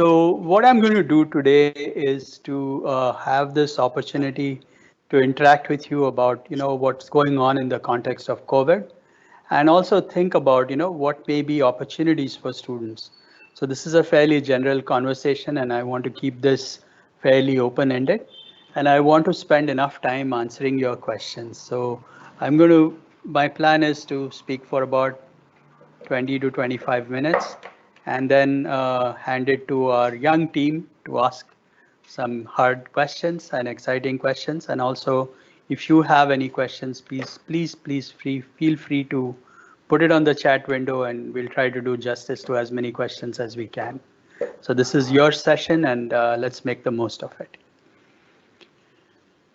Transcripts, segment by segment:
So what I'm going to do today is to have this opportunity to interact with you about, what's going on in the context of COVID, and also think about, what may be opportunities for students. So this is a fairly general conversation, and I want to keep this fairly open-ended, and I want to spend enough time answering your questions. So my plan is to speak for about 20 to 25 minutes, and then hand it to our young team to ask some hard questions and exciting questions. And also, if you have any questions, feel free to put it on the chat window, and we'll try to do justice to as many questions as we can. So this is your session, and let's make the most of it.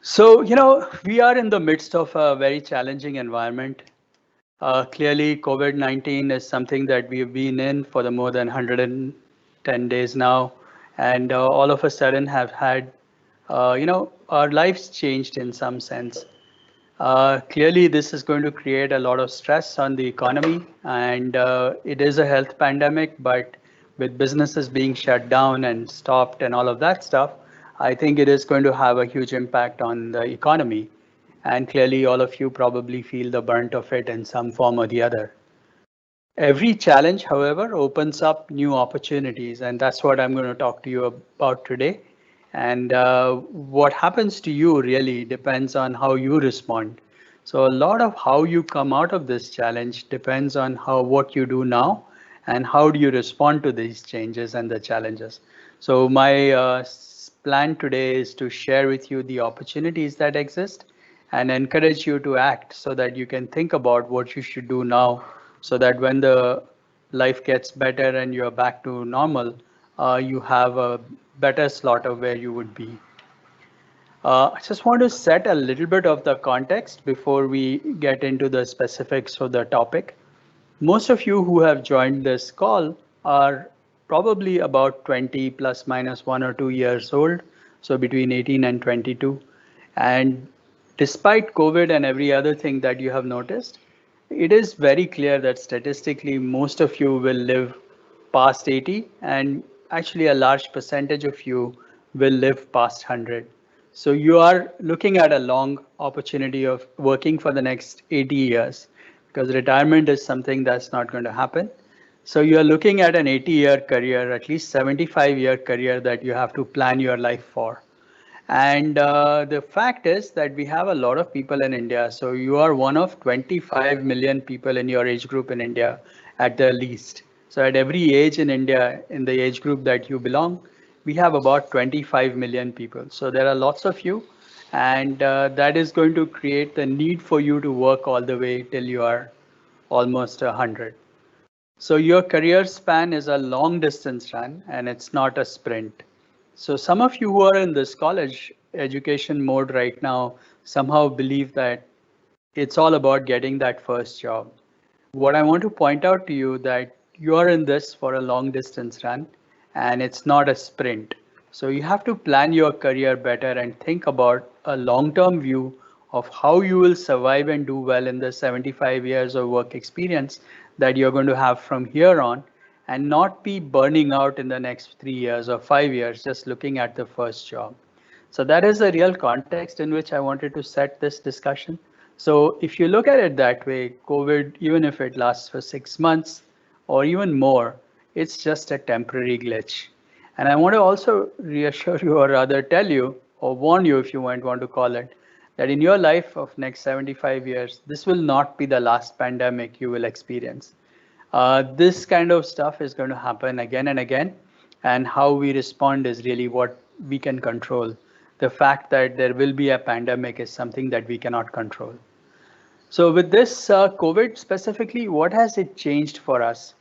So, we are in the midst of a very challenging environment. Clearly, COVID-19 is something that we've been in for the more than 110 days now, and all of a sudden have had, our lives changed in some sense. Clearly, this is going to create a lot of stress on the economy, and it is a health pandemic, but with businesses being shut down and stopped and all of that stuff, I think it is going to have a huge impact on the economy. And clearly, all of you probably feel the brunt of it in some form or the other. Every challenge, however, opens up new opportunities, and that's what I'm going to talk to you about today. And what happens to you really depends on how you respond. So a lot of how you come out of this challenge depends on what you do now and how do you respond to these changes and the challenges. So my plan today is to share with you the opportunities that exist and encourage you to act so that you can think about what you should do now so that when the life gets better and you're back to normal, you have a better slot of where you would be. I just want to set a little bit of the context before we get into the specifics of the topic. Most of you who have joined this call are probably about 20 plus minus 1 or 2 years old, so between 18 and 22. And despite COVID and every other thing that you have noticed, it is very clear that statistically most of you will live past 80, and actually a large percentage of you will live past 100. So you are looking at a long opportunity of working for the next 80 years because retirement is something that's not going to happen. So you are looking at an 80-year career, at least 75-year career that you have to plan your life for. And the fact is that we have a lot of people in India. So you are one of 25 million people in your age group in India at the least. So at every age in India, in the age group that you belong, we have about 25 million people. So there are lots of you. And that is going to create the need for you to work all the way till you are almost 100. So your career span is a long distance run and it's not a sprint. So some of you who are in this college education mode right now somehow believe that it's all about getting that first job. What I want to point out to you that you are in this for a long distance run and it's not a sprint. So you have to plan your career better and think about a long-term view of how you will survive and do well in the 75 years of work experience that you're going to have from here on, and not be burning out in the next 3 years or 5 years just looking at the first job. So that is the real context in which I wanted to set this discussion. So if you look at it that way, COVID, even if it lasts for 6 months or even more, it's just a temporary glitch. And I want to also reassure you, or rather tell you, or warn you if you might want to call it, that in your life of next 75 years, this will not be the last pandemic you will experience. This kind of stuff is going to happen again and again, and how we respond is really what we can control. The fact that there will be a pandemic is something that we cannot control. So with this COVID specifically, what has it changed for us?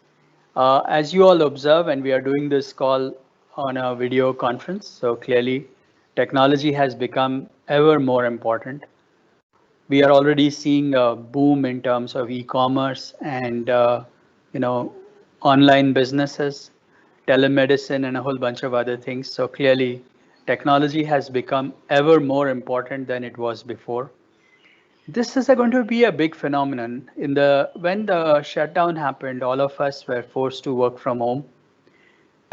As you all observe, and we are doing this call on a video conference, so clearly technology has become ever more important. We are already seeing a boom in terms of e-commerce and you know online businesses, telemedicine, and a whole bunch of other things. So clearly, technology has become ever more important than it was before. This is going to be a big phenomenon. When the shutdown happened, all of us were forced to work from home.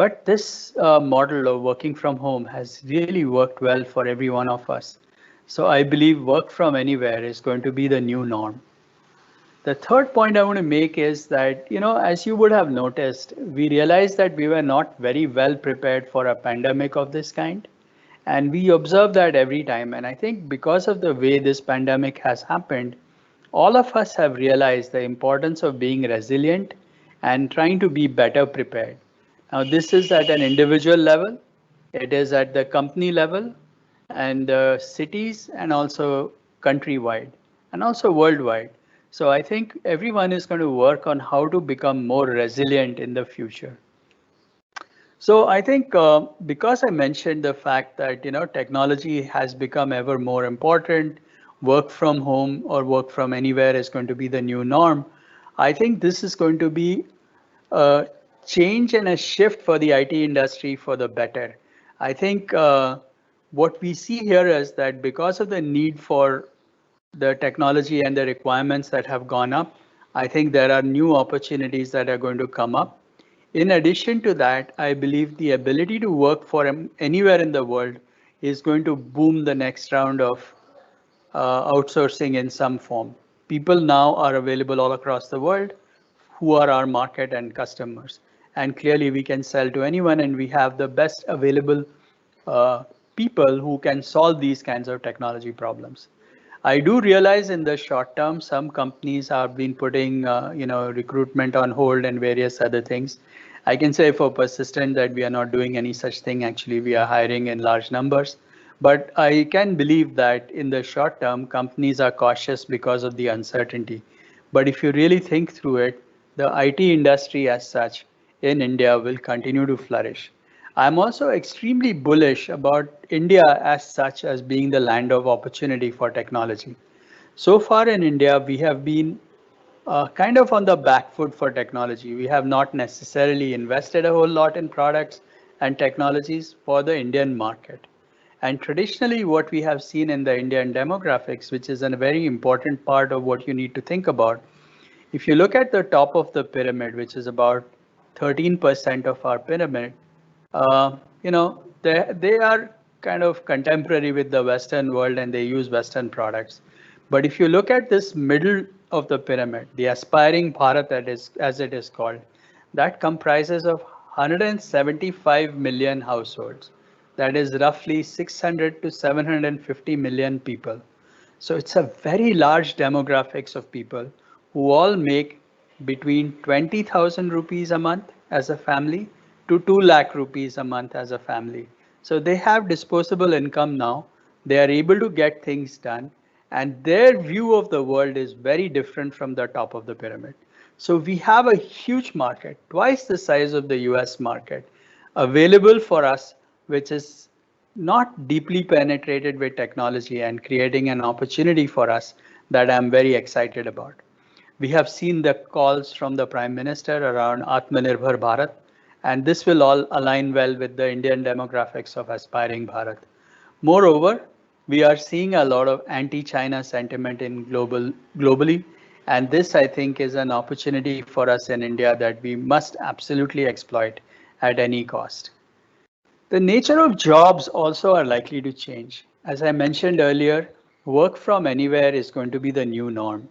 But this model of working from home has really worked well for every one of us. So I believe work from anywhere is going to be the new norm. The third point I want to make is that, as you would have noticed, we realized that we were not very well prepared for a pandemic of this kind. And we observe that every time. And I think because of the way this pandemic has happened, all of us have realized the importance of being resilient and trying to be better prepared. Now, this is at an individual level, it is at the company level, and cities, and also countrywide, and also worldwide. So I think everyone is going to work on how to become more resilient in the future. So I think because I mentioned the fact that technology has become ever more important, work from home or work from anywhere is going to be the new norm. I think this is going to be a change and a shift for the IT industry for the better. I think what we see here is that because of the need for the technology and the requirements that have gone up, I think there are new opportunities that are going to come up. In addition to that, I believe the ability to work for anywhere in the world is going to boom the next round of outsourcing in some form. People now are available all across the world who are our market and customers. And clearly, we can sell to anyone, and we have the best available uh, people who can solve these kinds of technology problems. I do realize in the short term, some companies have been putting, recruitment on hold and various other things. I can say for Persistent that we are not doing any such thing. Actually, we are hiring in large numbers. But I can believe that in the short term, companies are cautious because of the uncertainty. But if you really think through it, the IT industry as such in India will continue to flourish. I'm also extremely bullish about India as such as being the land of opportunity for technology. So far in India, we have been kind of on the back foot for technology. We have not necessarily invested a whole lot in products and technologies for the Indian market. And traditionally, what we have seen in the Indian demographics, which is a very important part of what you need to think about, if you look at the top of the pyramid, which is about 13% of our pyramid, they are kind of contemporary with the Western world and they use Western products. But if you look at this middle of the pyramid, the aspiring Bharat, that is, as it is called, that comprises of 175 million households. That is roughly 600 to 750 million people. So it's a very large demographics of people who all make between 20,000 rupees a month as a family to 2 lakh rupees a month as a family. So they have disposable income now. They are able to get things done, and their view of the world is very different from the top of the pyramid. So we have a huge market, twice the size of the US market, available for us, which is not deeply penetrated with technology and creating an opportunity for us that I'm very excited about. We have seen the calls from the Prime Minister around Atmanirbhar Bharat, and this will all align well with the Indian demographics of aspiring Bharat. Moreover, we are seeing a lot of anti-China sentiment in globally, and this I think is an opportunity for us in India that we must absolutely exploit at any cost. The nature of jobs also are likely to change. As I mentioned earlier, work from anywhere is going to be the new norm.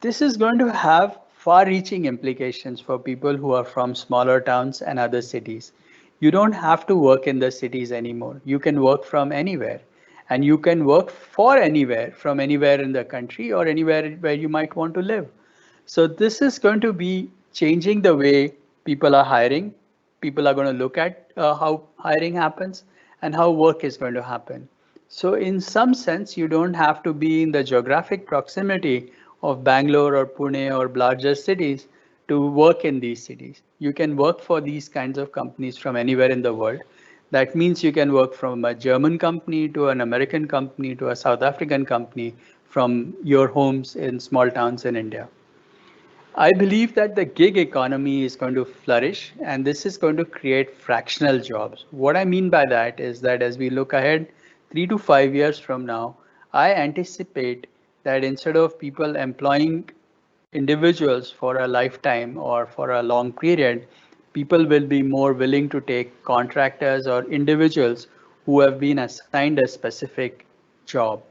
This is going to have far reaching implications for people who are from smaller towns and other cities. You don't have to work in the cities anymore. You can work from anywhere. And you can work for anywhere, from anywhere in the country or anywhere where you might want to live. So this is going to be changing the way people are hiring. People are going to look at how hiring happens and how work is going to happen. So in some sense, you don't have to be in the geographic proximity of Bangalore or Pune or larger cities to work in these cities. You can work for these kinds of companies from anywhere in the world. That means you can work from a German company to an American company to a South African company from your homes in small towns in India. I believe that the gig economy is going to flourish and this is going to create fractional jobs. What I mean by that is that as we look ahead 3 to 5 years from now, I anticipate that instead of people employing individuals for a lifetime or for a long period, People will be more willing to take contractors or individuals who have been assigned a specific job.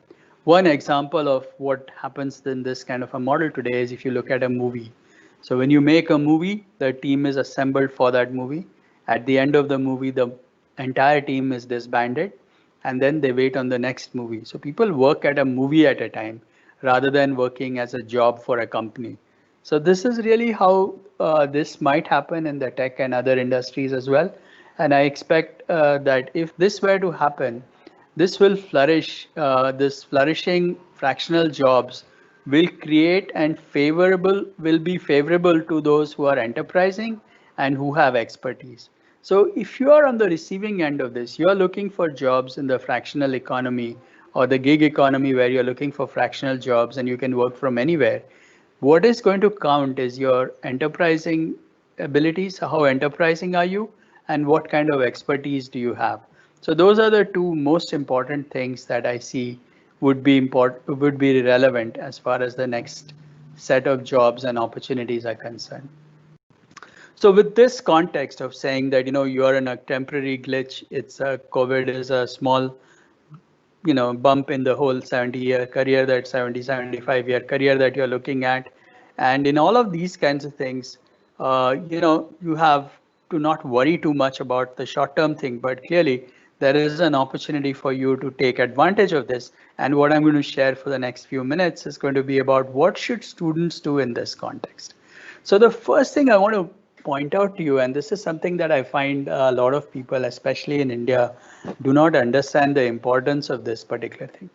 One example of what happens in this kind of a model today is if you look at a movie. So when you make a movie, the team is assembled for that movie. At the end of the movie, the entire team is disbanded and then they wait on the next movie. So people work at a movie at a time rather than working as a job for a company. So this is really how this might happen in the tech and other industries as well. And I expect that if this were to happen, this will flourish. This flourishing fractional jobs will create and favorable will be favorable to those who are enterprising and who have expertise. So if you are on the receiving end of this, you are looking for jobs in the fractional economy or the gig economy where you're looking for fractional jobs and you can work from anywhere. What is going to count is your enterprising abilities. How enterprising are you? And what kind of expertise do you have? So those are the two most important things that I see would be relevant as far as the next set of jobs and opportunities are concerned. So with this context of saying that you are in a temporary glitch, it's a COVID is a small bump in the whole 70-year career, that 75-year career that you're looking at, and in all of these kinds of things, you have to not worry too much about the short-term thing, but clearly there is an opportunity for you to take advantage of this. And what I'm going to share for the next few minutes is going to be about what should students do in this context. So the first thing I want to point out to you, and this is something that I find a lot of people, especially in India, do not understand the importance of this particular thing.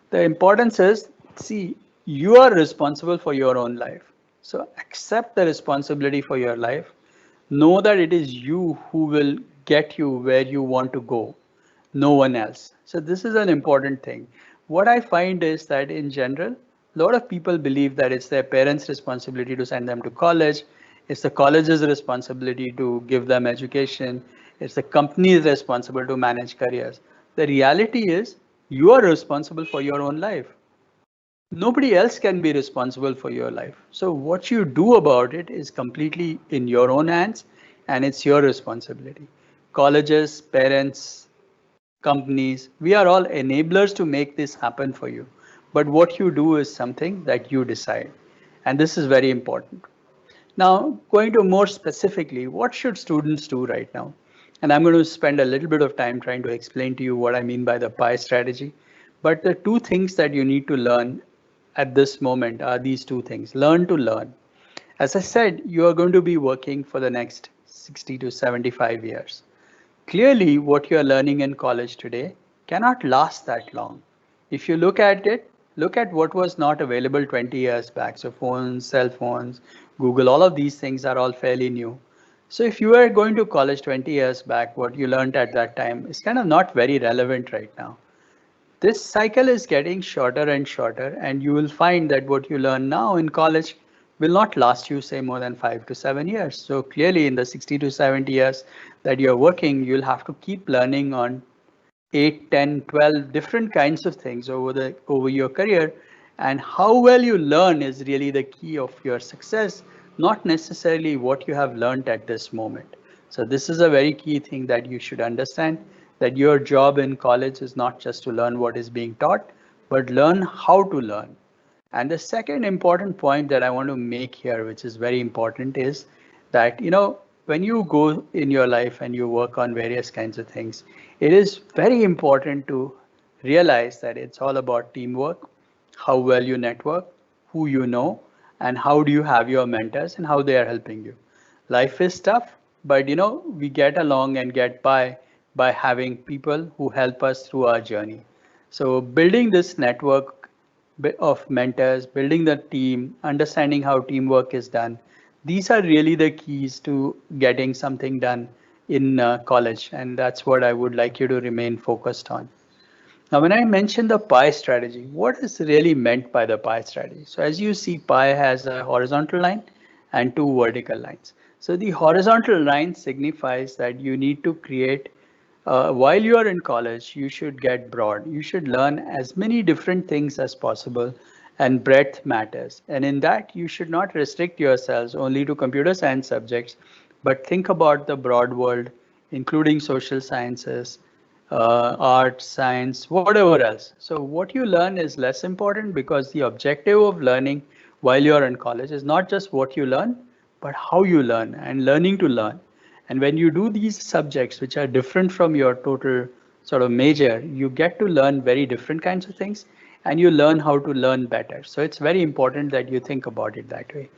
The importance is, see, you are responsible for your own life. So accept the responsibility for your life. Know that it is you who will get you where you want to go, no one else. So this is an important thing. What I find is that in general, a lot of people believe that it's their parents' responsibility to send them to college. It's the college's responsibility to give them education. It's the company's responsible to manage careers. The reality is you are responsible for your own life. Nobody else can be responsible for your life. So what you do about it is completely in your own hands and it's your responsibility. Colleges, parents, companies, we are all enablers to make this happen for you. But what you do is something that you decide. And this is very important. Now, going to more specifically, what should students do right now? And I'm going to spend a little bit of time trying to explain to you what I mean by the PI strategy. But the two things that you need to learn at this moment are these two things. Learn to learn. As I said, you are going to be working for the next 60 to 75 years. Clearly, what you are learning in college today cannot last that long. If you look at it, look at what was not available 20 years back. So phones, cell phones, Google, all of these things are all fairly new. So if you were going to college 20 years back, what you learned at that time is kind of not very relevant right now. This cycle is getting shorter and shorter, and you will find that what you learn now in college will not last you, say, more than 5 to 7 years. So clearly, in the 60 to 70 years that you're working, you'll have to keep learning on 8, 10, 12 different kinds of things over your career. And how well you learn is really the key of your success, not necessarily what you have learned at this moment. So this is a very key thing that you should understand, that your job in college is not just to learn what is being taught, but learn how to learn. And the second important point that I want to make here, which is very important, is that, when you go in your life and you work on various kinds of things, it is very important to realize that it's all about teamwork, how well you network, who you know, and how do you have your mentors and how they are helping you. Life is tough, but we get along and get by having people who help us through our journey. So building this network of mentors, building the team, understanding how teamwork is done, these are really the keys to getting something done in college. And that's what I would like you to remain focused on. Now, when I mention the pie strategy, what is really meant by the pie strategy? So as you see, pie has a horizontal line and two vertical lines. So the horizontal line signifies that you need to create, while you are in college, you should get broad. You should learn as many different things as possible, and breadth matters. And in that, you should not restrict yourselves only to computer science subjects, but think about the broad world, including social sciences, art, science, whatever else. So what you learn is less important because the objective of learning while you're in college is not just what you learn, but how you learn and learning to learn. And when you do these subjects, which are different from your total sort of major, you get to learn very different kinds of things and you learn how to learn better. So it's very important that you think about it that way.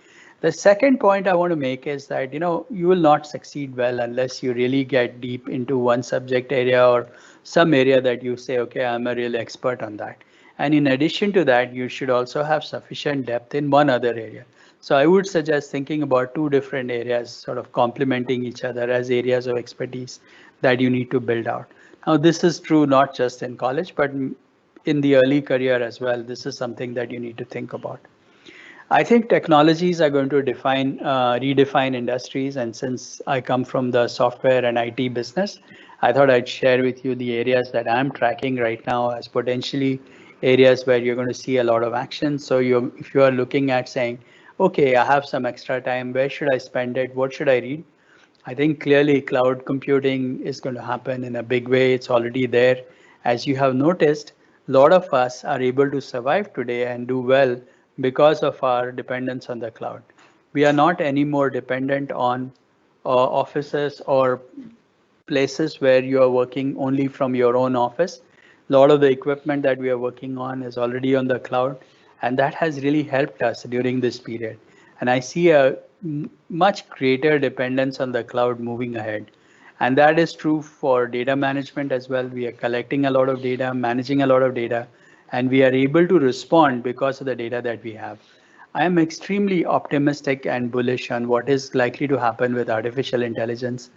The second point I want to make is that you will not succeed well unless you really get deep into one subject area or some area that you say, okay, I'm a real expert on that. And in addition to that, you should also have sufficient depth in one other area. So I would suggest thinking about two different areas, sort of complementing each other as areas of expertise that you need to build out. Now, this is true not just in college, but in the early career as well. This is something that you need to think about. I think technologies are going to redefine industries. And since I come from the software and IT business, I thought I'd share with you the areas that I'm tracking right now as potentially areas where you're going to see a lot of action. So if you are looking at saying, okay, I have some extra time, where should I spend it? What should I read? I think clearly cloud computing is going to happen in a big way. It's already there. As you have noticed, a lot of us are able to survive today and do well because of our dependence on the cloud. We are not anymore dependent on offices or places where you are working only from your own office. A lot of the equipment that we are working on is already on the cloud, and that has really helped us during this period. And I see a much greater dependence on the cloud moving ahead. And that is true for data management as well. We are collecting a lot of data, managing a lot of data, and we are able to respond because of the data that we have. I am extremely optimistic and bullish on what is likely to happen with artificial intelligence.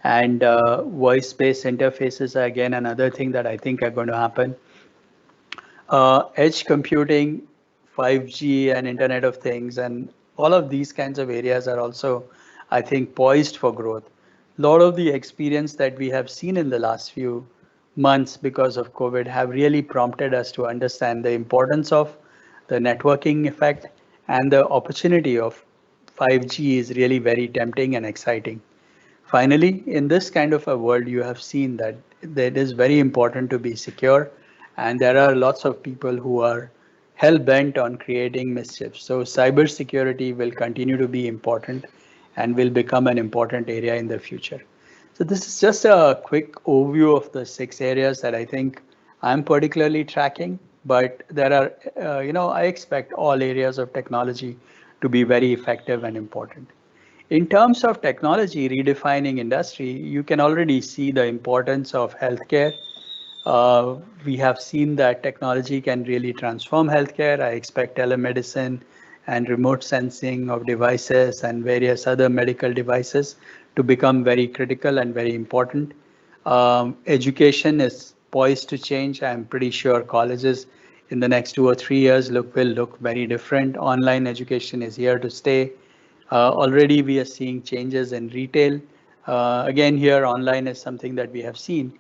And voice-based interfaces are again another thing that I think are going to happen. Edge computing, 5G and Internet of Things, and all of these kinds of areas are also, I think, poised for growth. A lot of the experience that we have seen in the last few months because of COVID have really prompted us to understand the importance of the networking effect, and the opportunity of 5G is really very tempting and exciting. Finally, in this kind of a world, you have seen that it is very important to be secure, and there are lots of people who are hell bent on creating mischief. So, cybersecurity will continue to be important and will become an important area in the future. So, this is just a quick overview of the 6 areas that I think I'm particularly tracking. But there are, I expect all areas of technology to be very effective and important. In terms of technology redefining industry, you can already see the importance of healthcare. We have seen that technology can really transform healthcare. I expect telemedicine and remote sensing of devices and various other medical devices to become very critical and very important. Education is poised to change. I'm pretty sure colleges in the next 2 or 3 years will look very different. Online education is here to stay. Already we are seeing changes in retail. Again, here online is something that we have seen.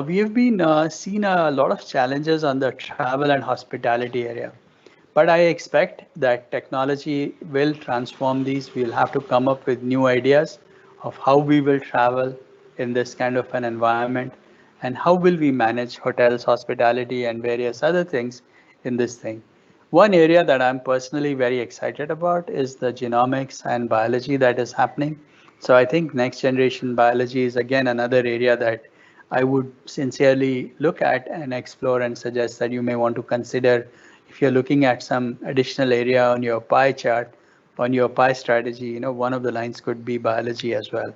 We have been seen a lot of challenges on the travel and hospitality area. But I expect that technology will transform these. We'll have to come up with new ideas of how we will travel in this kind of an environment and how will we manage hotels, hospitality, and various other things in this thing. One area that I'm personally very excited about is the genomics and biology that is happening. So I think next generation biology is again another area that I would sincerely look at and explore and suggest that you may want to consider if you're looking at some additional area on your pie chart, on your pie strategy. One of the lines could be biology as well.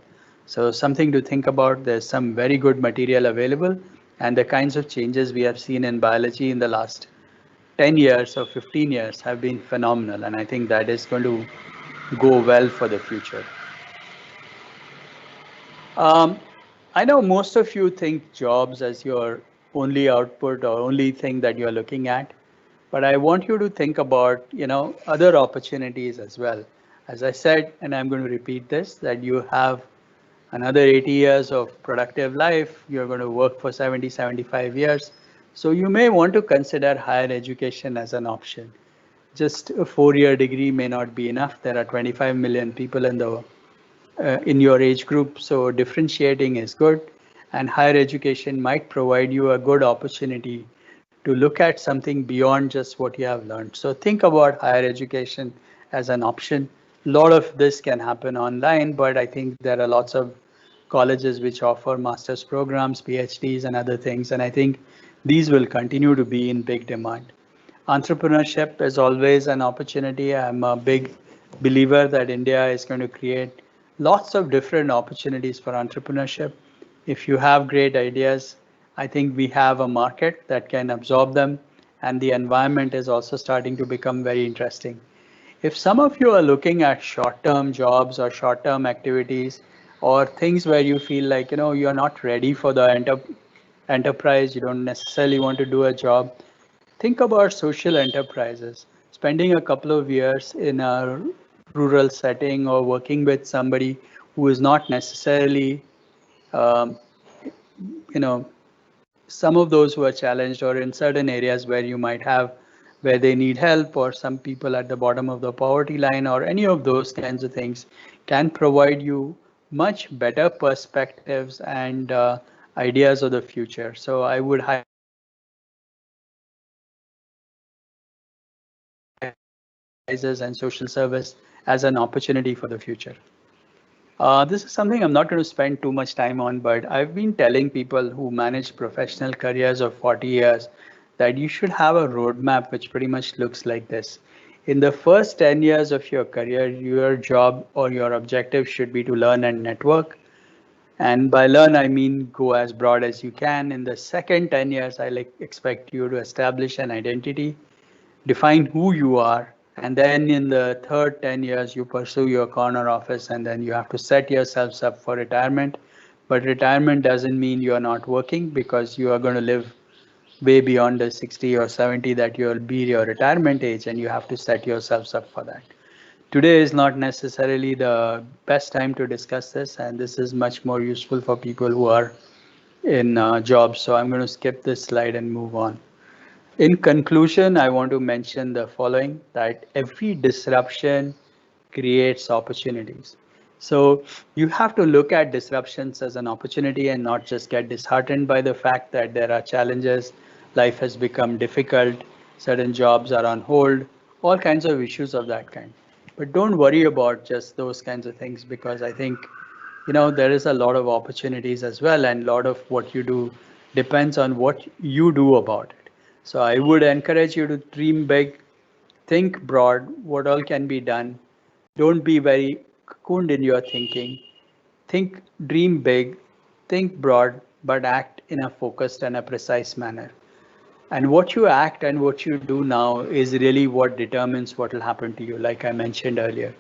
So something to think about. There's some very good material available, and the kinds of changes we have seen in biology in the last 10 years or 15 years have been phenomenal. And I think that is going to go well for the future. Um, I know most of you think jobs as your only output or only thing that you're looking at, but I want you to think about, other opportunities as well. As I said, and I'm going to repeat this, that you have another 80 years of productive life. You're going to work for 70, 75 years. So you may want to consider higher education as an option. Just a 4-year degree may not be enough. There are 25 million people in the in your age group. So differentiating is good, and higher education might provide you a good opportunity to look at something beyond just what you have learned. So think about higher education as an option. A lot of this can happen online, but I think there are lots of colleges which offer master's programs, PhDs, and other things. And I think these will continue to be in big demand. Entrepreneurship is always an opportunity. I'm a big believer that India is going to create lots of different opportunities for entrepreneurship. If you have great ideas, I think we have a market that can absorb them, and the environment is also starting to become very interesting. If some of you are looking at short-term jobs or short-term activities or things where you feel like, you're not ready for the enterprise, you don't necessarily want to do a job, think about social enterprises. Spending a couple of years in a rural setting or working with somebody who is not necessarily, um, you know, some of those who are challenged or in certain areas where you might have where they need help or some people at the bottom of the poverty line or any of those kinds of things can provide you much better perspectives and ideas of the future. So I would highly encourage you to look at social enterprises and social service as an opportunity for the future. This is something I'm not going to spend too much time on, but I've been telling people who manage professional careers of 40 years that you should have a roadmap which pretty much looks like this. In the first 10 years of your career, your job or your objective should be to learn and network. And by learn, I mean go as broad as you can. In the second 10 years, expect you to establish an identity, define who you are, and then in the third 10 years you pursue your corner office, and then you have to set yourselves up for retirement. But retirement doesn't mean you're not working, because you are going to live way beyond the 60 or 70 that you'll be your retirement age, and you have to set yourselves up for that. Today is not necessarily the best time to discuss this, and this is much more useful for people who are in jobs. So I'm going to skip this slide and move on. In conclusion, I want to mention the following, that every disruption creates opportunities. So you have to look at disruptions as an opportunity and not just get disheartened by the fact that there are challenges, life has become difficult, certain jobs are on hold, all kinds of issues of that kind. But don't worry about just those kinds of things, because I think there is a lot of opportunities as well, and a lot of what you do depends on what you do about it. So I would encourage you to dream big, think broad, what all can be done. Don't be very cocooned in your thinking. Think, dream big, think broad, but act in a focused and a precise manner. And what you act and what you do now is really what determines what will happen to you, like I mentioned earlier.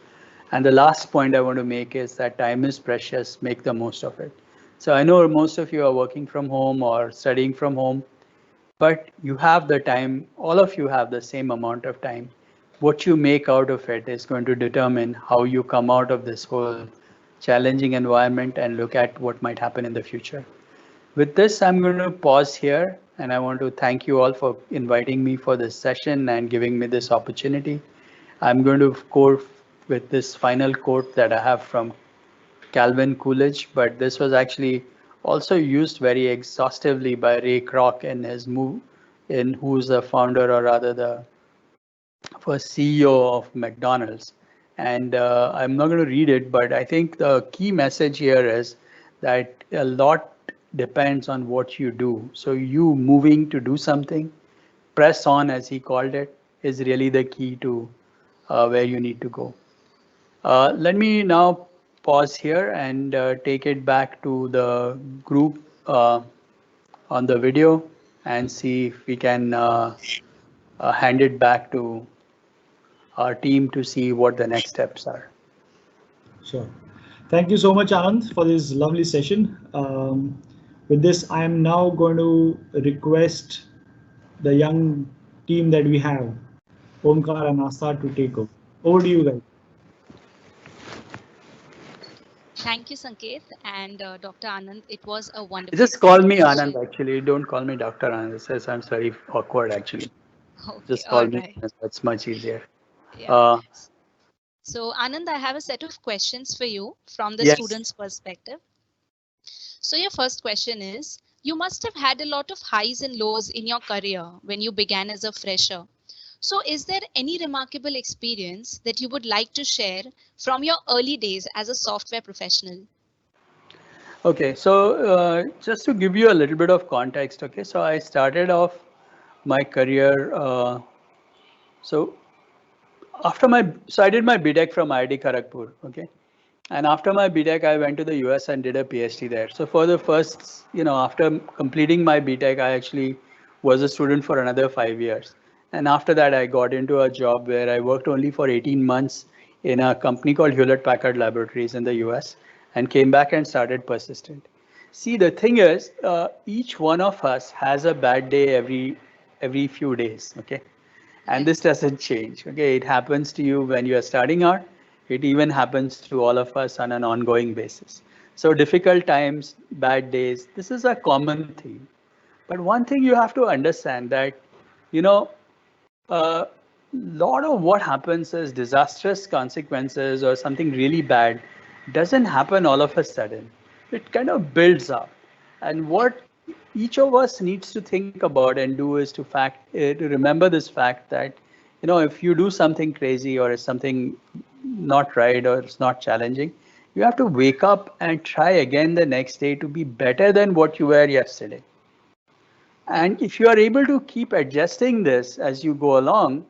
And the last point I want to make is that time is precious, make the most of it. So I know most of you are working from home or studying from home, but you have the time, all of you have the same amount of time. What you make out of it is going to determine how you come out of this whole challenging environment and look at what might happen in the future. With this, I'm going to pause here, and I want to thank you all for inviting me for this session and giving me this opportunity. I'm going to quote with this final quote that I have from Calvin Coolidge, but this was actually also used very exhaustively by Ray Kroc in his move, in who's the founder, or rather the first CEO of McDonald's. And I'm not going to read it, but I think the key message here is that a lot depends on what you do. So you moving to do something, press on as he called it, is really the key to where you need to go. Let me now pause here and take it back to the group on the video and see if we can hand it back to our team to see what the next steps are. Sure. Thank you so much, Anand, for this lovely session. With this, I am now going to request the young team that we have, Omkar and Asa, to take over. Over to you guys. Thank you, Sanket and Dr. Anand. It was a wonderful Just call me conversation. Anand, actually. Don't call me Dr. Anand. It sounds very awkward, actually. Okay, Just call all me right. Anand. That's much easier. Yeah. Uh, So Anand, I have a set of questions for you from the Yes. student's perspective. So your first question is, you must have had a lot of highs and lows in your career when you began as a fresher. So is there any remarkable experience that you would like to share from your early days as a software professional? Okay, so just to give you a little bit of context, okay, so I started off my career. So I did my BTech from IIT Kharagpur, okay, and after my BTech, I went to the US and did a PhD there. So for the first, after completing my BTech, I actually was a student for another 5 years, and after that, I got into a job where I worked only for 18 months in a company called Hewlett Packard Laboratories in the US, and came back and started Persistent. See, the thing is, each one of us has a bad day every few days, okay? And Right. this doesn't change. Okay, it happens to you when you are starting out. It even happens to all of us on an ongoing basis. So difficult times, bad days, this is a common theme. But one thing you have to understand that, you know, a lot of what happens is disastrous consequences or something really bad doesn't happen all of a sudden. It kind of builds up. And Yeah. what each of us needs to think about and do is to remember this fact that, if you do something crazy or something not right or it's not challenging, you have to wake up and try again the next day to be better than what you were yesterday. Right. And if you are able to keep adjusting this as you go along,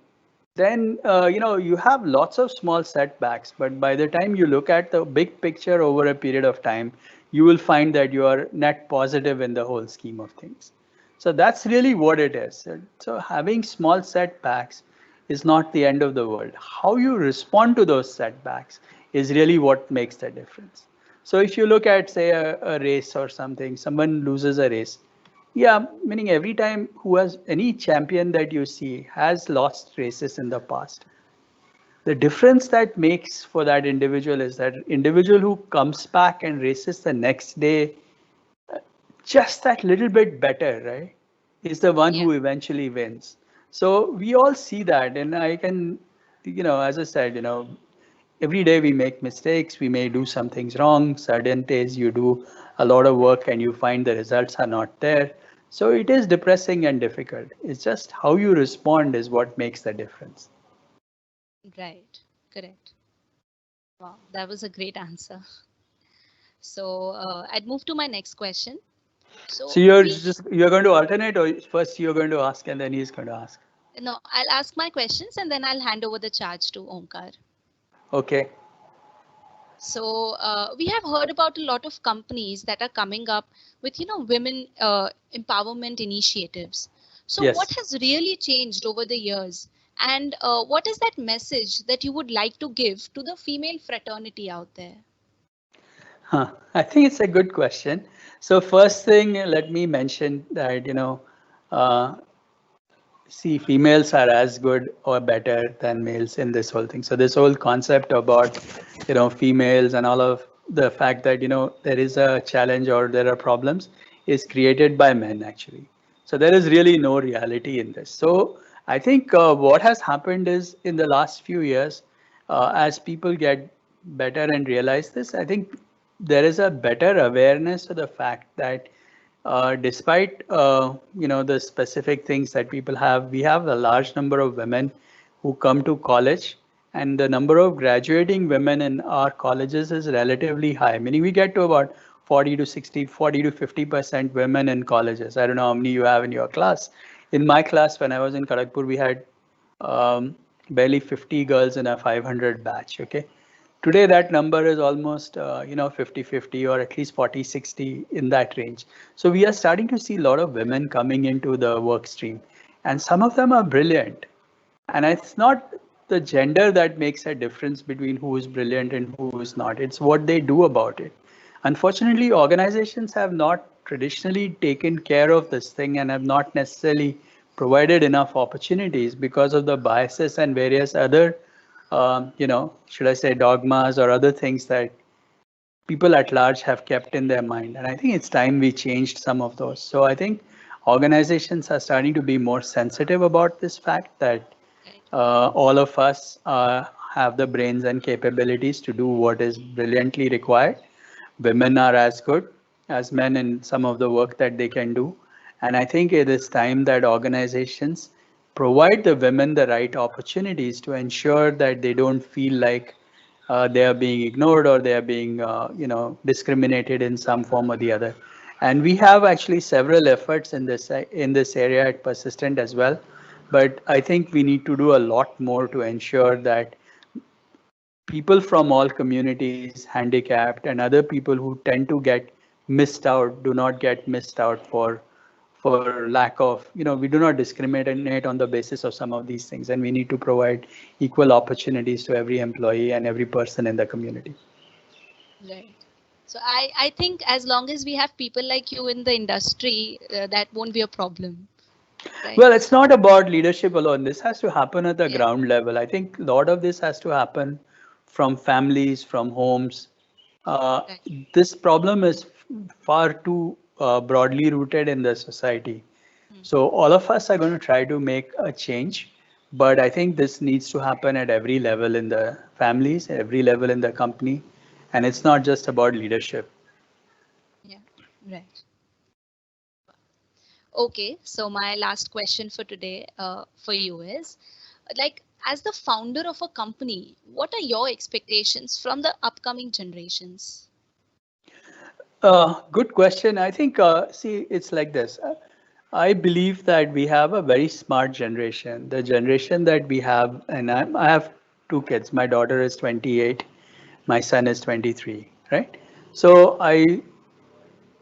then you have lots of small setbacks. But by the time you look at the big picture over a period of time, you will find that you are net positive in the whole scheme of things. So that's really what it is. So having small setbacks is not the end of the world. How you respond to those setbacks is really what makes the difference. So if you look at, say, a race or something, someone loses a race. Yeah, meaning every time who has any champion that you see has lost races in the past. The difference that makes for that individual is that individual who comes back and races the next day just that little bit better, right, is the one Yeah. who eventually wins. So we all see that, and I can, as I said, every day we make mistakes, we may do some things wrong. Certain days you do a lot of work and you find the results are not there. So it is depressing and difficult. It's just how you respond is what makes the difference. Right. Correct. Wow, that was a great answer. So I'd move to my next question. So So we, you're going to alternate, or first you're going to ask and then he's going to ask. no, I'll ask my questions and then I'll hand over the charge to Omkar. Okay. So we have heard about a lot of companies that are coming up with, women empowerment initiatives. So what Yes. has really changed over the years? And what is that message that you would like to give to the female fraternity out there? I think it's a good question. So first thing, let me mention that, uh, see, females are as good or better than males in this whole thing. So this whole concept about, females and all of the fact that, there is a challenge or there are problems is created by men actually. So there is really no reality in this. So I think what has happened is in the last few years, as people get better and realize this, I think there is a better awareness of the fact that despite the specific things that people have, we have a large number of women who come to college, and the number of graduating women in our colleges is relatively high. Meaning we get to about 40 to 60, 40 to 50% women in colleges. I don't know how many you have in your class. In my class, when I was in Kharagpur, we had barely 50 girls in a 500 batch. Okay, today that number is almost 50-50 or at least 40-60 in that range. So we are starting to see a lot of women coming into the work stream, and some of them are brilliant. And it's not the gender that makes a difference between who is brilliant and who is not. It's what they do about it. Unfortunately, organizations have not traditionally taken care of this thing and have not necessarily provided enough opportunities because of the biases and various other, should I say, dogmas or other things that people at large have kept in their mind. And I think it's time we changed some of those. So I think organizations are starting to be more sensitive about this fact that Right. all of us have the brains and capabilities to do what is brilliantly required. Women are as good as men in some of the work that they can do. And I think it is time that organizations provide the women the right opportunities to ensure that they don't feel like they are being ignored or they are being discriminated in some form or the other. And we have actually several efforts in this area at Persistent as well. But I think we need to do a lot more to ensure that people from all communities, handicapped, and other people who tend to get missed out do not get missed out for lack of, we do not discriminate on the basis of some of these things, and we need to provide equal opportunities to every employee and every person in the community. Right. So I think as long as we have people like you in the industry, that won't be a problem, right? Well, it's not about leadership alone. This has to happen at the Yeah. ground level. I think a lot of this has to happen from families, from homes. Uh, Right. this problem is far too broadly rooted in the society. Hmm. So all of us are going to try to make a change, but I think this needs to happen at every level in the families, every level in the company, and it's not just about leadership. Yeah. Right. Okay. So my last question for today, for you is, like, as the founder of a company, what are your expectations from the upcoming generations? Good question. I think, see, it's like this. I believe that we have a very smart generation. The generation that we have, and I have two kids. My daughter is 28, my son is 23, right? So I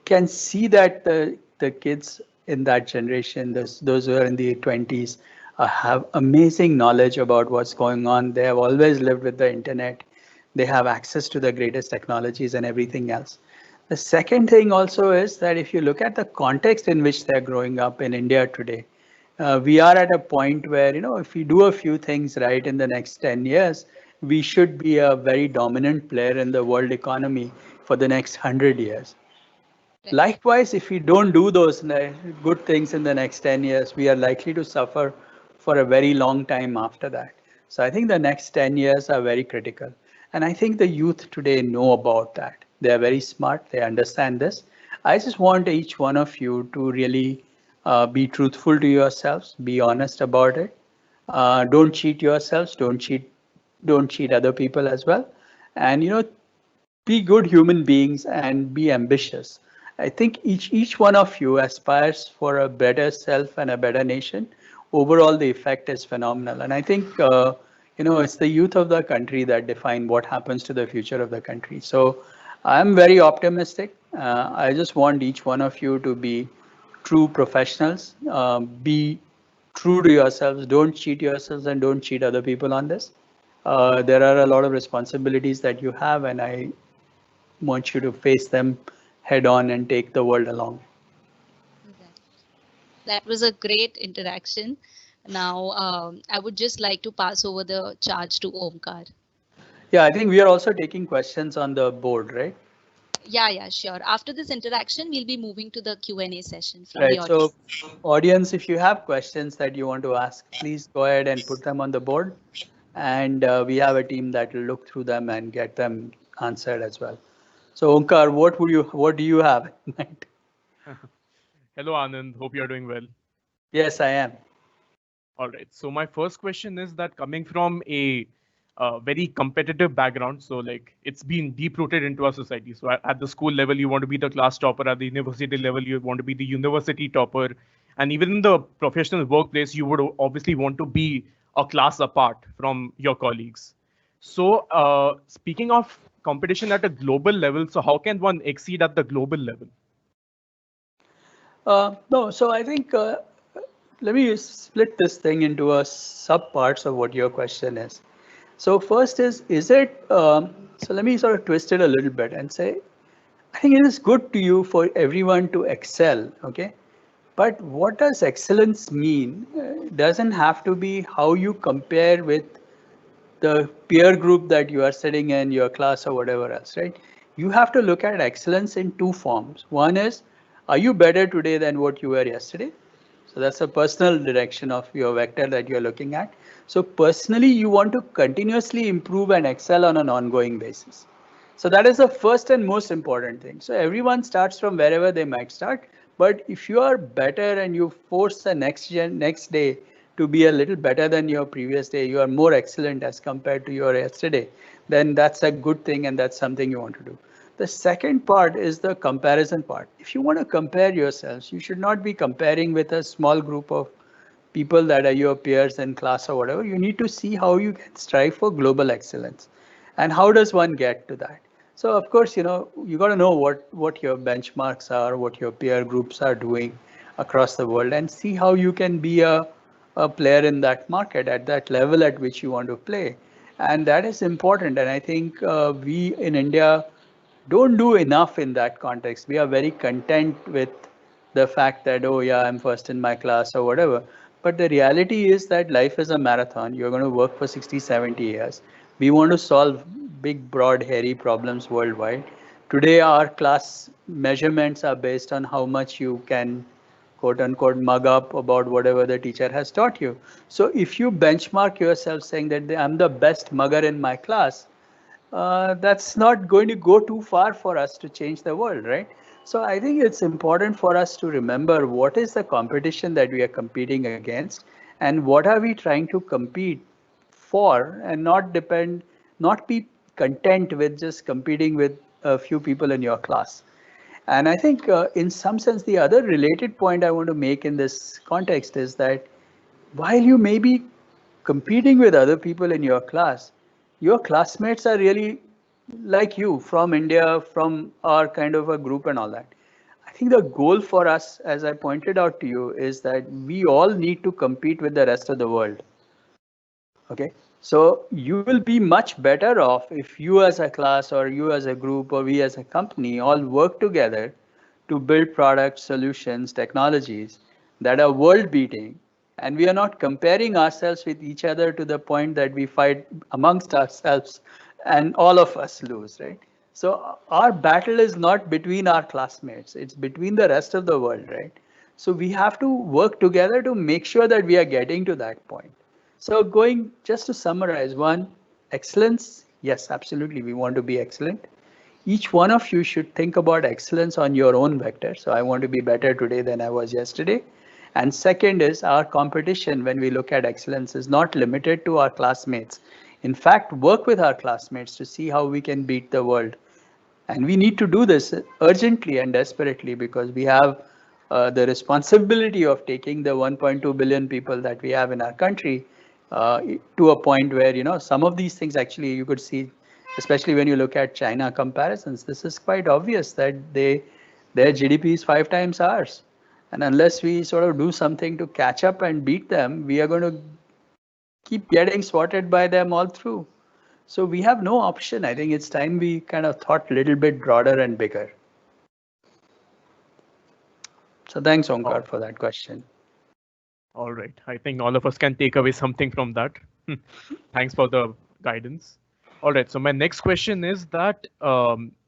can see that the kids in that generation, those who are in the 20s, have amazing knowledge about what's going on. They have always lived with the internet. They have access to the greatest technologies and everything else. The second thing also is that if you look at the context in which they're growing up in India today, we are at a point where, if we do a few things right in the next 10 years, we should be a very dominant player in the world economy for the next 100 years. Right. Likewise, if we don't do those good things in the next 10 years, we are likely to suffer for a very long time after that. So I think the next 10 years are very critical. And I think the youth today know about that. They are very smart, they understand this. I just want each one of you to really be truthful to yourselves, be honest about it. Don't cheat yourselves, don't cheat other people as well. And be good human beings and be ambitious. I think each one of you aspires for a better self and a better nation. Overall, the effect is phenomenal, and I think it's the youth of the country that define what happens to the future of the country. So I'm very optimistic. I just want each one of you to be true professionals. Be true to yourselves. Don't cheat yourselves and don't cheat other people on this. There are a lot of responsibilities that you have, and I want you to face them head on and take the world along. Right. That was a great interaction. Now, I would just like to pass over the charge to Omkar. Yeah, I think we are also taking questions on the board, right? Yeah, yeah, sure. After this interaction, we'll be moving to the Q&A session from the Right. audience. So, audience, if you have questions that you want to ask, please go ahead and put them on the board. And we have a team that will look through them and get them answered as well. So, Omkar, what do you have in mind? Hello, Anand. Hope you're doing well. Yes, I am. All right. So my first question is that coming from a very competitive background, so like it's been deep rooted into our society. So at the school level, you want to be the class topper. At the university level, you want to be the university topper, and even in the professional workplace, you would obviously want to be a class apart from your colleagues. So speaking of competition at a global level, so how can one exceed at the global level? No, so I think let me split this thing into a sub parts of what your question is. So first is it, so let me sort of twist it a little bit and say, I think it is good to you for everyone to excel, okay? But what does excellence mean? Doesn't have to be how you compare with the peer group that you are sitting in, your class or whatever else, right? You have to look at excellence in two forms. One is, are you better today than what you were yesterday? So that's a personal direction of your vector that you're looking at. So personally, you want to continuously improve and excel on an ongoing basis. So that is the first and most important thing. So everyone starts from wherever they might start. But if you are better and you force the next day to be a little better than your previous day, you are more excellent as compared to your yesterday, then that's a good thing and that's something you want to do. The second part is the comparison part. If you want to compare yourselves, you should not be comparing with a small group of people that are your peers in class or whatever. You need to see how you can strive for global excellence. And how does one get to that? So of course, you got to know what your benchmarks are, what your peer groups are doing across the world, and see how you can be a player in that market at that level at which you want to play. And that is important. And I think we in India don't do enough in that context. We are very content with the fact that, oh, yeah, I'm first in my class or whatever. But the reality is that life is a marathon. You're going to work for 60, 70 years. We want to solve big, broad, hairy problems worldwide. Today, our class measurements are based on how much you can, quote unquote, mug up about whatever the teacher has taught you. So if you benchmark yourself saying that I'm the best mugger in my class, that's not going to go too far for us to change the world, right? So I think it's important for us to remember what is the competition that we are competing against and what are we trying to compete for, and not be content with just competing with a few people in your class. And I think in some sense, the other related point I want to make in this context is that while you may be competing with other people in your class, your classmates are really like you, from India, from our kind of a group and all that. I think the goal for us, as I pointed out to you, is that we all need to compete with the rest of the world. Okay, so you will be much better off if you as a class or you as a group or we as a company all work together to build products, solutions, technologies that are world beating. And we are not comparing ourselves with each other to the point that we fight amongst ourselves and all of us lose, right? So our battle is not between our classmates, it's between the rest of the world, right? So we have to work together to make sure that we are getting to that point. So going just to summarize, one, excellence. Yes, absolutely. We want to be excellent. Each one of you should think about excellence on your own vector. So I want to be better today than I was yesterday. And second is our competition when we look at excellence is not limited to our classmates. In fact, work with our classmates to see how we can beat the world. And we need to do this urgently and desperately because we have the responsibility of taking the 1.2 billion people that we have in our country to a point where, some of these things actually you could see, especially when you look at China comparisons, this is quite obvious that their GDP is 5 times ours. And unless we sort of do something to catch up and beat them, we are going to keep getting swatted by them all through. So we have no option. I think it's time we kind of thought a little bit broader and bigger. So thanks, Onkar, for that question. All right. I think all of us can take away something from that. Thanks for the guidance. All right. So my next question is that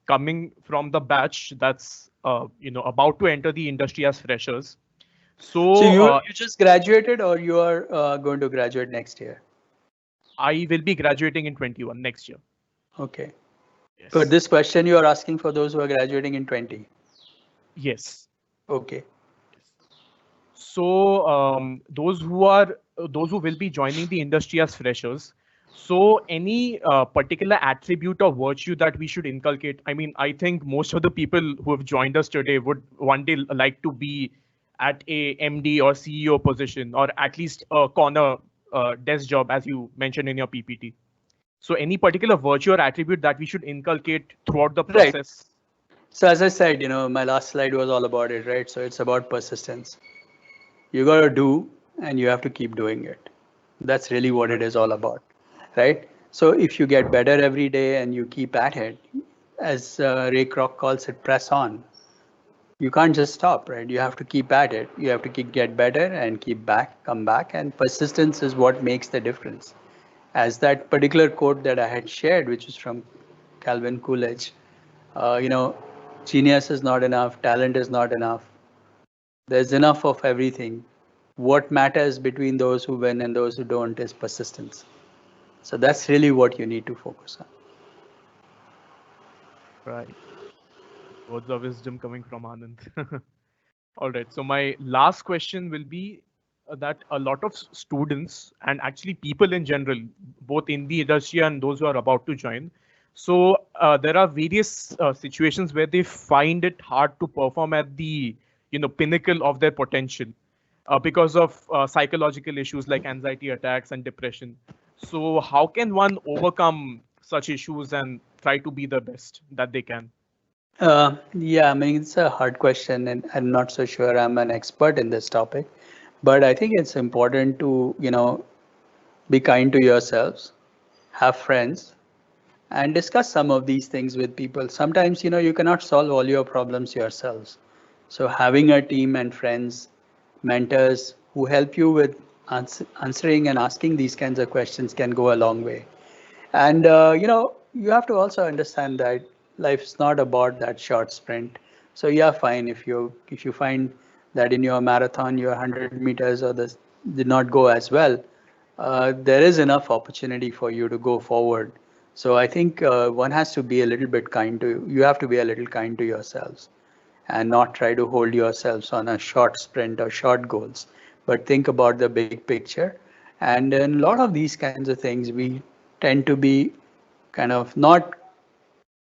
coming from the batch that's about to enter the industry as freshers. So you just graduated, or you are going to graduate next year? I will be graduating in 21 next year. Okay. Yes. But this question you are asking for those who are graduating in 20? Yes. Okay. So those who will be joining the industry as freshers. So any particular attribute or virtue that we should inculcate? I mean, I think most of the people who have joined us today would one day like to be at a MD or CEO position, or at least a corner desk job, as you mentioned in your PPT. So any particular virtue or attribute that we should inculcate throughout the process? Right. So as I said, my last slide was all about it, right? So it's about persistence. You got to do, and you have to keep doing it. That's really what it is all about, right? So if you get better every day and you keep at it, as Ray Kroc calls it, press on. You can't just stop, right? You have to keep at it. You have to get better and come back. And persistence is what makes the difference. As that particular quote that I had shared, which is from Calvin Coolidge, genius is not enough, talent is not enough. There's enough of everything. what matters between those who win and those who don't is persistence. So that's really what you need to focus on. Right. Words of wisdom coming from Anand. All right. So my last question will be that a lot of students and actually people in general, both in the industry and those who are about to join, so there are various situations where they find it hard to perform at the pinnacle of their potential because of psychological issues like anxiety attacks and depression. So how can one overcome such issues and try to be the best that they can? Yeah, I mean, it's a hard question, and I'm not so sure I'm an expert in this topic. But I think it's important to, be kind to yourselves, have friends, and discuss some of these things with people. Sometimes, you cannot solve all your problems yourselves. So having a team and friends, mentors who help you with answering and asking these kinds of questions can go a long way. And you have to also understand that life is not about that short sprint. So yeah, fine if you find that in your marathon your 100 meters or this did not go as well, there is enough opportunity for you to go forward. So I think one has to be a little bit kind to you have to be a little kind to yourselves and not try to hold yourselves on a short sprint or short goals, but think about the big picture. And in a lot of these kinds of things, we tend to be kind of not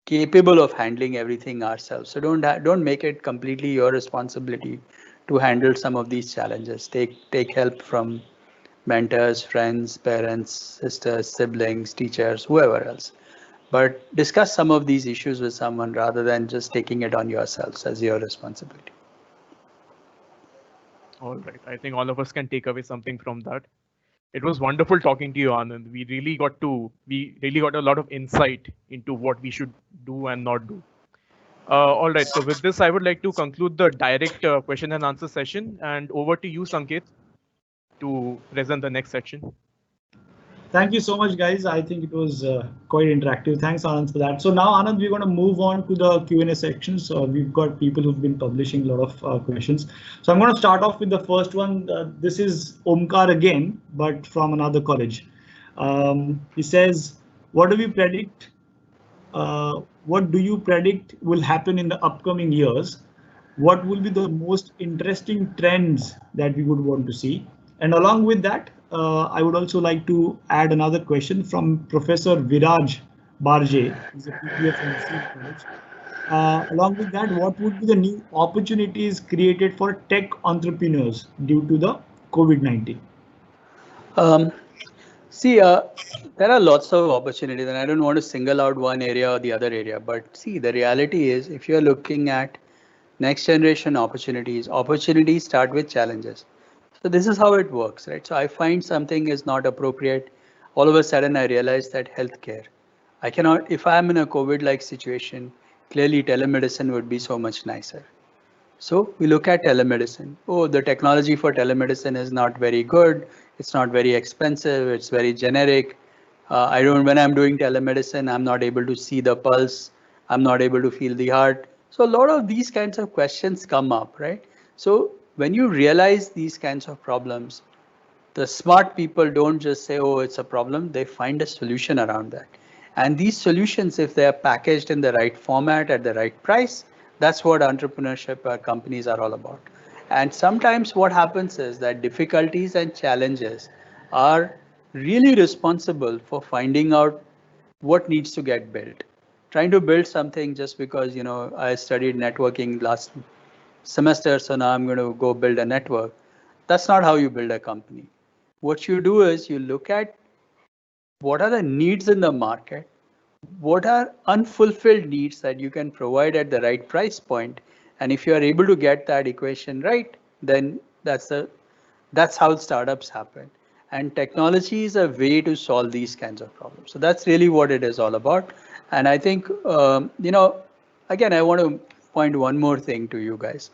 capable of handling everything ourselves. So don't make it completely your responsibility to handle some of these challenges. Take help from mentors, friends, parents, sisters, siblings, teachers, whoever else. But discuss some of these issues with someone rather than just taking it on yourselves as your responsibility. All right. I think all of us can take away something from that. It was wonderful talking to you, Anand. We really got a lot of insight into what we should do and not do. All right. So with this, I would like to conclude the direct question and answer session. And over to you, Sanket, to present the next section. Thank you so much, guys. I think it was quite interactive. Thanks, Anand, for that. So now, Anand, we're going to move on to the Q&A section. So we've got people who've been publishing a lot of questions. So I'm going to start off with the first one. This is Omkar again, but from another college. He says, what do we predict? What do you predict will happen in the upcoming years? What will be the most interesting trends that we would want to see? And along with that, I would also like to add another question from Professor Viraj Barje, who's a PPF from C College. Along with that, what would be the new opportunities created for tech entrepreneurs due to the COVID-19? See, there are lots of opportunities, and I don't want to single out one area or the other area. But see, the reality is, if you're looking at next generation opportunities, opportunities start with challenges. So this is how it works, right? So I find something is not appropriate. All of a sudden, I realize that healthcare, I cannot, if I'm in a COVID-like situation, clearly telemedicine would be so much nicer. So we look at telemedicine. Oh, the technology for telemedicine is not very good. It's not very expensive. It's very generic. When I'm doing telemedicine, I'm not able to see the pulse. I'm not able to feel the heart. So a lot of these kinds of questions come up, right? So when you realize these kinds of problems, the smart people don't just say, oh, it's a problem. They find a solution around that. And these solutions, if they are packaged in the right format at the right price, that's what entrepreneurship companies are all about. And sometimes what happens is that difficulties and challenges are really responsible for finding out what needs to get built. Trying to build something just because, I studied networking last semester, so now I'm going to go build a network. That's not how you build a company. What you do is you look at what are the needs in the market, what are unfulfilled needs that you can provide at the right price point, and if you are able to get that equation right, then that's how startups happen. And technology is a way to solve these kinds of problems. So that's really what it is all about. And I think again, I want to point one more thing to you guys.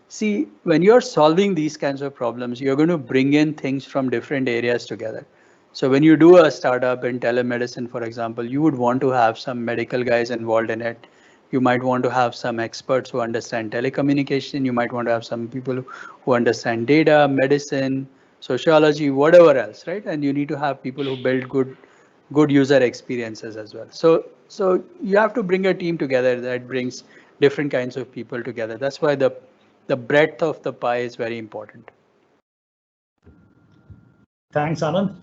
See, when you're solving these kinds of problems, you're going to bring in things from different areas together. So when you do a startup in telemedicine, for example, you would want to have some medical guys involved in it. You might want to have some experts who understand telecommunication. You might want to have some people who understand data, medicine, sociology, whatever else, right? And you need to have people who build good user experiences as well. So you have to bring a team together that brings different kinds of people together. That's why the breadth of the pie is very important. Thanks, Anand.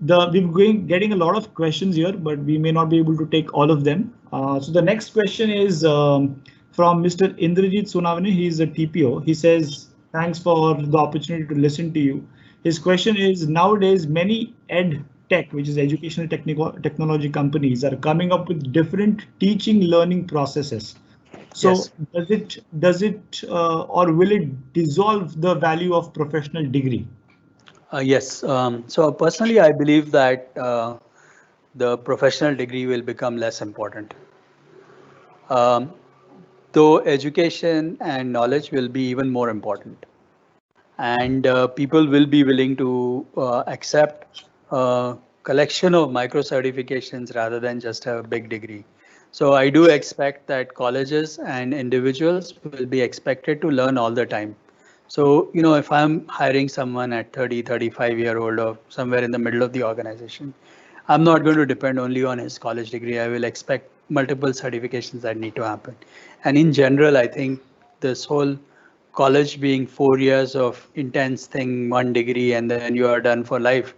We're getting a lot of questions here, but we may not be able to take all of them. So the next question is from Mr. Indrajit Sunavani. He's a TPO. He says, thanks for the opportunity to listen to you. His question is, nowadays many ed tech, which is educational technology companies, are coming up with different teaching learning processes. So Yes. does it or will it dissolve the value of professional degree? Yes. So personally, I believe that the professional degree will become less important. Um, though education and knowledge will be even more important. And people will be willing to accept a collection of micro certifications rather than just a big degree. So I do expect that colleges and individuals will be expected to learn all the time. So, if I'm hiring someone at 30, 35-year-old or somewhere in the middle of the organization, I'm not going to depend only on his college degree. I will expect multiple certifications that need to happen. And in general, I think this whole college being 4 years of intense thing, one degree, and then you are done for life,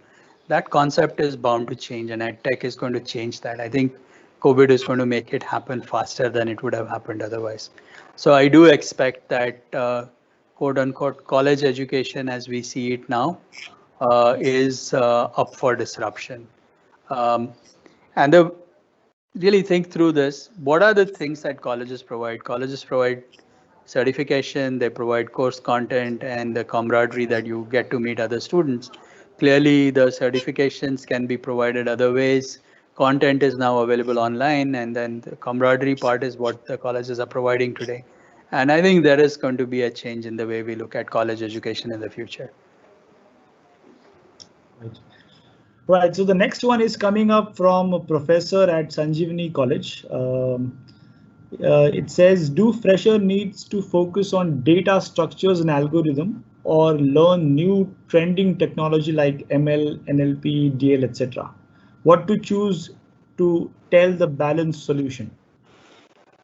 that concept is bound to change, and EdTech is going to change that. I think COVID is going to make it happen faster than it would have happened otherwise. So I do expect that quote unquote college education as we see it now is up for disruption. Um, and really think through this. What are the things that colleges provide? Colleges provide certification, they provide course content, and the camaraderie that you get to meet other students. Clearly, the certifications can be provided other ways. Content is now available online, and then the camaraderie part is what the colleges are providing today. And I think there is going to be a change in the way we look at college education in the future. Right. Right. So the next one is coming up from a professor at Sanjeevani College. It says, do fresher needs to focus on data structures and algorithm or learn new trending technology like ML, NLP, DL, etc.? What to choose to tell the balanced solution?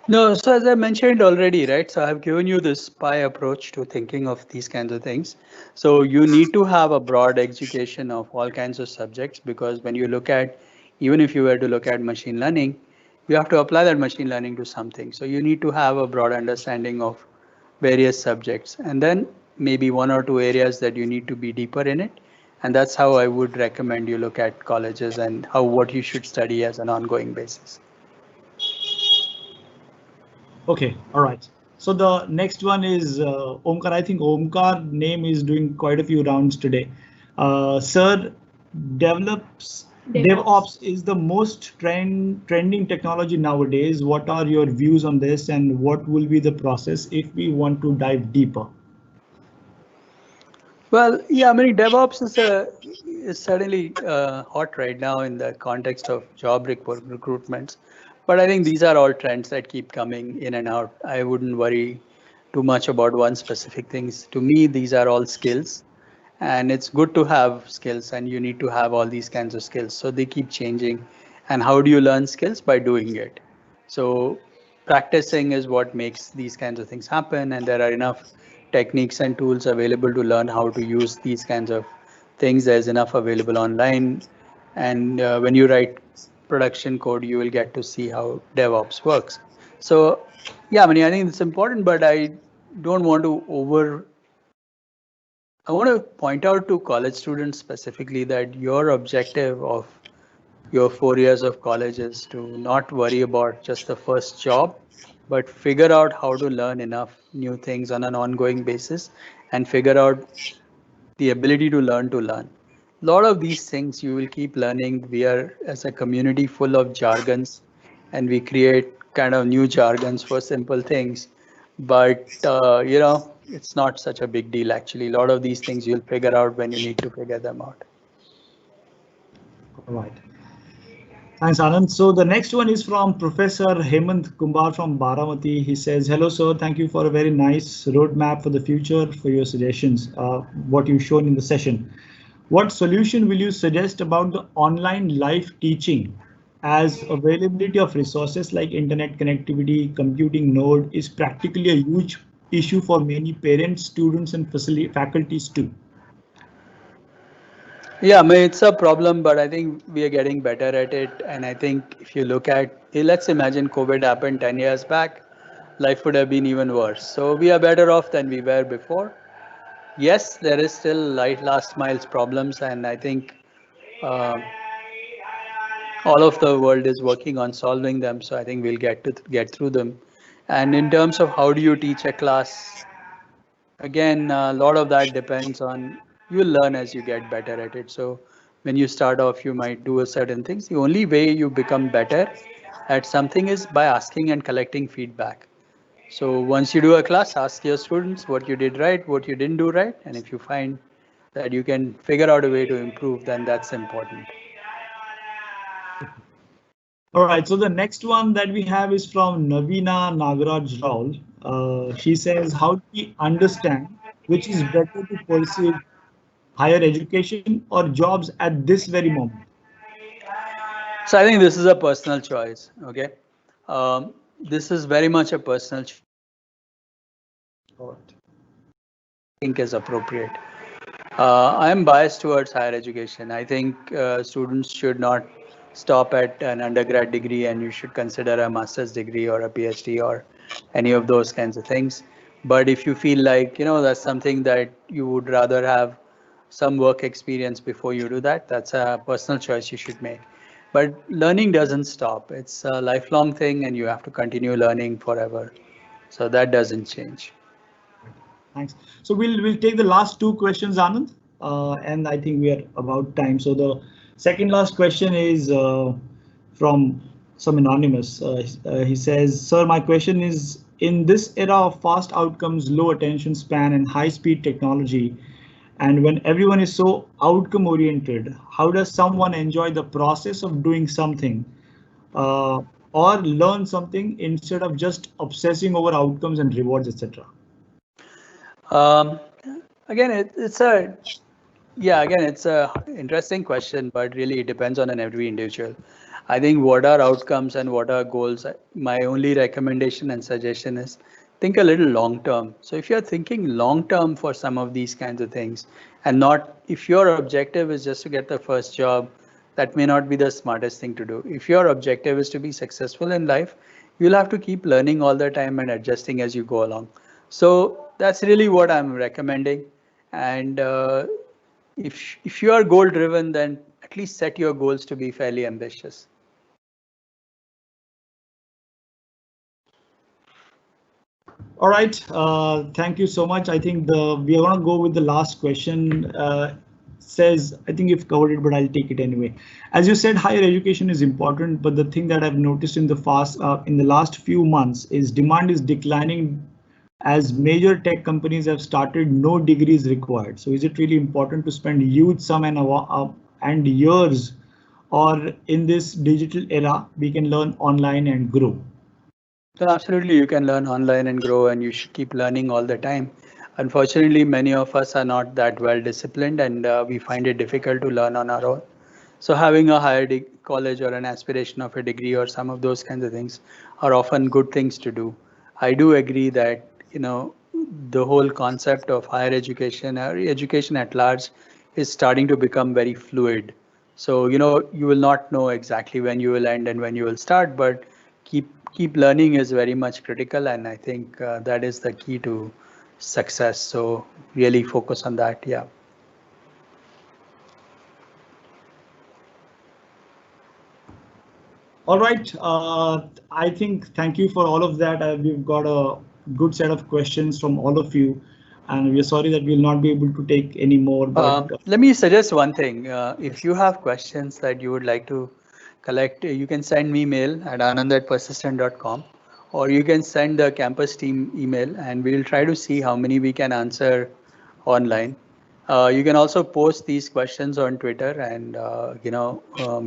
No, so as I mentioned already, right? So I've given you this pie approach to thinking of these kinds of things. So you need to have a broad education of all kinds of subjects because when you look at, even if you were to look at machine learning, you have to apply that machine learning to something. So you need to have a broad understanding of various subjects and then maybe one or two areas that you need to be deeper in it. And that's how I would recommend you look at colleges and how what you should study as an ongoing basis. Okay, all right. So the next one is Omkar. I think Omkar name is doing quite a few rounds today. Sir, DevOps is the most trending technology nowadays. What are your views on this, and what will be the process if we want to dive deeper? Well, yeah, I mean, DevOps is certainly hot right now in the context of job recruitments. But I think these are all trends that keep coming in and out. I wouldn't worry too much about one specific things. To me, these are all skills, and it's good to have skills, and you need to have all these kinds of skills. So they keep changing. And how do you learn skills? By doing it. So practicing is what makes these kinds of things happen, and there are enough techniques and tools available to learn how to use these kinds of things. There's enough available online, and when you write production code, you will get to see how DevOps works. So yeah, I mean, I think it's important, but don't want to over. I want to point out to college students specifically that your objective of your 4 years of college is to not worry about just the first job, but figure out how to learn enough new things on an ongoing basis and figure out the ability to learn to learn. A lot of these things you will keep learning. We are as a community full of jargons and we create kind of new jargons for simple things. But, it's not such a big deal actually. A lot of these things you'll figure out when you need to figure them out. All right. Thanks, Anand. So the next one is from Professor Hemant Kumbar from Baramati. He says, "Hello, sir. Thank you for a very nice roadmap for the future for your suggestions. What you've shown in the session. What solution will you suggest about the online live teaching, as availability of resources like internet connectivity, computing node is practically a huge issue for many parents, students, and faculties too." Yeah, I mean, it's a problem, but I think we are getting better at it. And I think if you look at, let's imagine COVID happened 10 years back, life would have been even worse. So we are better off than we were before. Yes, there is still last miles problems, and I think uh, all of the world is working on solving them. So I think we'll get through them. And in terms of how do you teach a class, again, a lot of that depends on you'll learn as you get better at it. So when you start off, you might do a certain things. The only way you become better at something is by asking and collecting feedback. So once you do a class, ask your students what you did right, what you didn't do right, and if you find that you can figure out a way to improve, then that's important. All right, so the next one that we have is from Navina Nagaraj Rao. She says, "How do we understand which is better to pursue, higher education or jobs at this very moment?" So I think this is a personal choice. Okay, this is very much a personal choice. I think is appropriate. I am biased towards higher education. I think students should not stop at an undergrad degree, and you should consider a master's degree or a PhD or any of those kinds of things. But if you feel like, that's something that you would rather have some work experience before you do that, that's a personal choice you should make. But learning doesn't stop. It's a lifelong thing, and you have to continue learning forever. So that doesn't change. Thanks. So we'll take the last two questions, Anand, and I think we are about time. So the second last question is from some anonymous. He says, "Sir, my question is, in this era of fast outcomes, low attention span, and high-speed technology, and when everyone is so outcome oriented, how does someone enjoy the process of doing something uh, or learn something instead of just obsessing over outcomes and rewards, etc.?" Um, Again, it's a interesting question, but really it depends on every individual. I think what are outcomes and what are goals. My only recommendation and suggestion is think a little long term. So if you're thinking long term for some of these kinds of things, and not if your objective is just to get the first job, that may not be the smartest thing to do. If your objective is to be successful in life, you'll have to keep learning all the time and adjusting as you go along. So that's really what I'm recommending. And if you are goal driven, then at least set your goals to be fairly ambitious. All right, thank you so much. I think we are going to go with the last question. Says, I think you've covered it, but I'll take it anyway. As you said, higher education is important, but the thing that I've noticed in the last few months is demand is declining as major tech companies have started no degrees required. So is it really important to spend huge sum and years, or in this digital era, we can learn online and grow? So absolutely, you can learn online and grow, and you should keep learning all the time. Unfortunately, many of us are not that well disciplined, and we find it difficult to learn on our own. So having a higher college or an aspiration of a degree or some of those kinds of things are often good things to do. I do agree that the whole concept of higher education or education at large is starting to become very fluid. So you will not know exactly when you will end and when you will start, but keep learning is very much critical, and I think that is the key to success. So really focus on that. Yeah. All right. I think thank you for all of that. We've got a good set of questions from all of you, and we're sorry that we'll not be able to take any more. But Let me suggest one thing. If you have questions that you would like to collect, you can send me mail at anand@persistent.com, or you can send the campus team email, and we'll try to see how many we can answer online. You can also post these questions on Twitter, and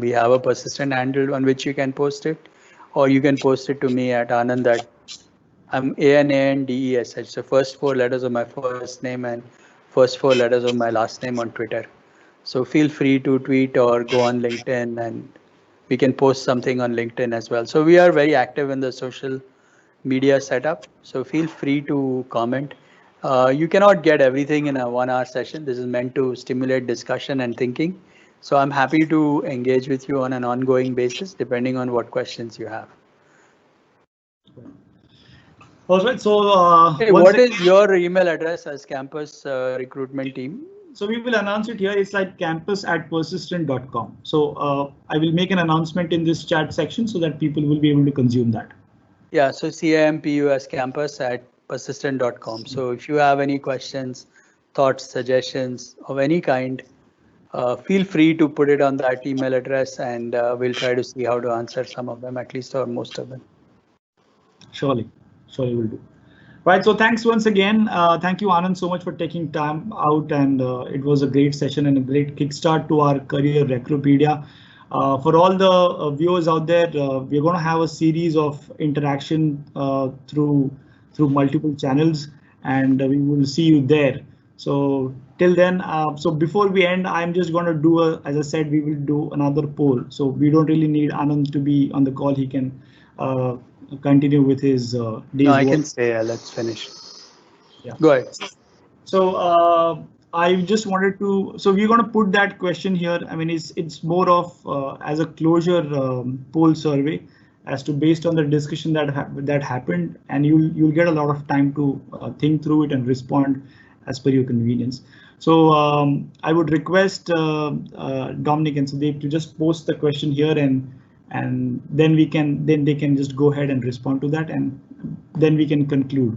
we have a persistent handle on which you can post it, or you can post it to me at Anand. That I'm ANANDESH. So first four letters of my first name and first four letters of my last name on Twitter. So feel free to tweet or go on LinkedIn, and we can post something on LinkedIn as well. So we are very active in the social media setup. So feel free to comment. You cannot get everything in a 1 hour session. This is meant to stimulate discussion and thinking. So I'm happy to engage with you on an ongoing basis, depending on what questions you have. All right. So hey, what is your email address as campus recruitment team? So we will announce it here. It's like campus@persistent.com. So I will make an announcement in this chat section so that people will be able to consume that. Yeah, so CAMPUS campus@persistent.com. So if you have any questions, thoughts, suggestions of any kind, feel free to put it on that email address, and we'll try to see how to answer some of them, at least, or most of them. Surely we'll do. Right, so thanks once again. Thank you, Anand, so much for taking time out, and it was a great session and a great kickstart to our career Recropedia. For all the viewers out there, we're going to have a series of interaction through multiple channels, and we will see you there. So till then, so before we end, I'm just going to do as I said, we will do another poll. So we don't really need Anand to be on the call. He can continue with his day's No, I work. can say, let's finish. Yeah. Go ahead. So I just wanted to, so we're going to put that question here. I mean, it's more of as a closure poll survey as to based on the discussion that happened, and you'll get a lot of time to think through it and respond as per your convenience. So I would request Dominic and Sudeep to just post the question here, and then they can just go ahead and respond to that, and then we can conclude.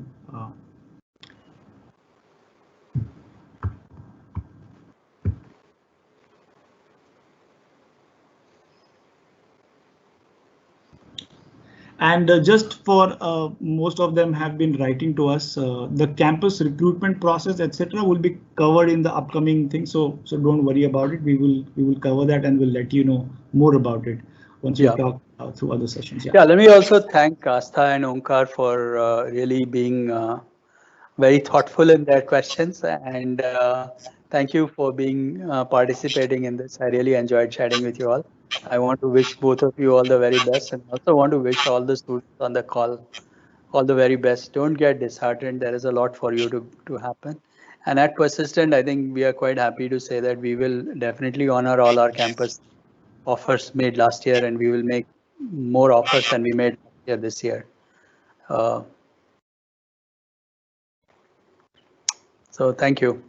And just for most of them have been writing to us, the campus recruitment process, etc., will be covered in the upcoming thing. So don't worry about it. We will cover that, and we'll let you know more about it once we talk through other sessions. Yeah. Let me also thank Astha and Omkar for really being very thoughtful in their questions, and thank you for being participating in this. I really enjoyed chatting with you all. I want to wish both of you all the very best, and also want to wish all the students on the call all the very best. Don't get disheartened. There is a lot for you to happen. And at Persistent, I think we are quite happy to say that we will definitely honor all our campus offers made last year, and we will make more offers than we made this year. So thank you.